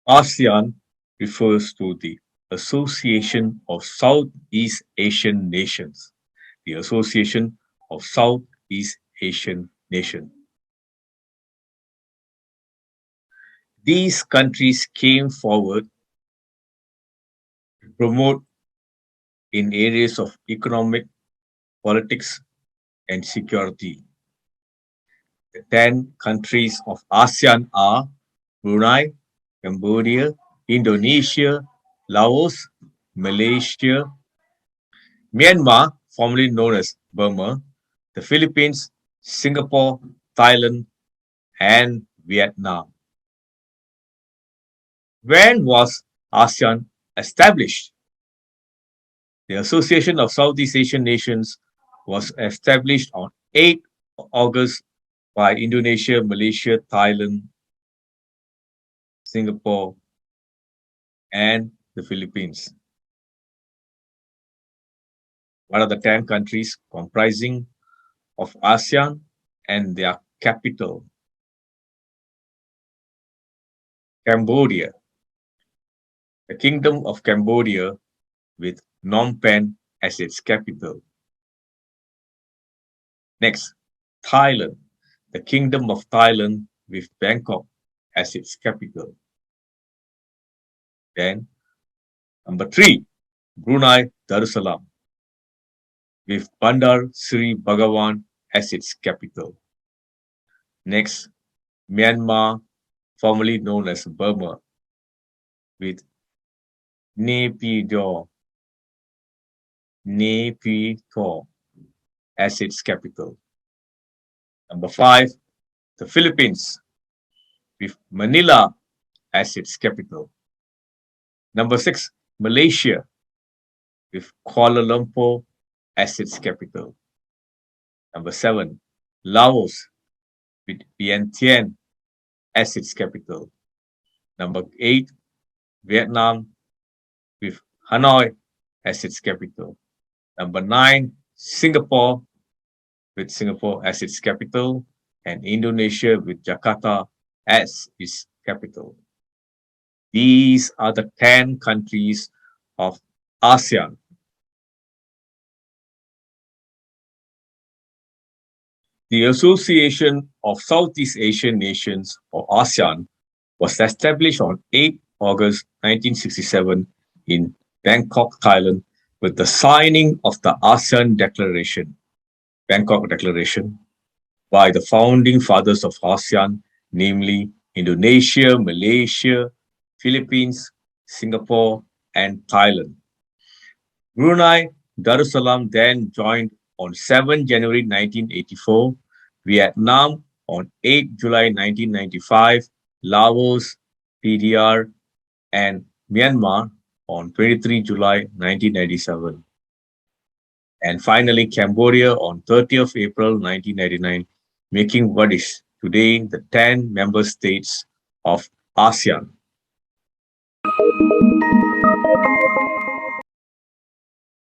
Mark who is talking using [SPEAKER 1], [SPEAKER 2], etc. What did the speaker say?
[SPEAKER 1] ASEAN refers to the Association of Southeast Asian Nations. The Association of Southeast Asian Nations. These countries came forward to promote in areas of economic, politics, and security. The 10 countries of ASEAN are Brunei, Cambodia, Indonesia, Laos, Malaysia, Myanmar, formerly known as Burma, the Philippines, Singapore, Thailand, and Vietnam. When was ASEAN established? The Association of Southeast Asian Nations was established on 8 August by Indonesia, Malaysia, Thailand, Singapore, and the Philippines. What are the 10 countries comprising of ASEAN and their capital? Cambodia, the Kingdom of Cambodia with Phnom Penh as its capital. Next, Thailand, the Kingdom of Thailand with Bangkok as its capital. Then, number 3, Brunei Darussalam with Bandar Seri Begawan as its capital. Next, Myanmar, formerly known as Burma, with Naypyidaw as its capital. Number 5, the Philippines, with Manila as its capital. Number 6, Malaysia, with Kuala Lumpur as its capital. Number 7, Laos, with Vientiane as its capital. Number 8, Vietnam, with Hanoi as its capital. Number 9, Singapore, with Singapore as its capital, and Indonesia with Jakarta as its capital. These are the 10 countries of ASEAN. The Association of Southeast Asian Nations, or ASEAN, was established on 8 August 1967 in Bangkok, Thailand, with the signing of the ASEAN Declaration, Bangkok Declaration, by the founding fathers of ASEAN, namely Indonesia, Malaysia, Philippines, Singapore, and Thailand. Brunei Darussalam then joined on 7 January 1984, Vietnam on 8 July 1995, Laos, PDR, and Myanmar on 23 July 1997. And finally, Cambodia on 30th April 1999, making what is today the 10 member states of ASEAN.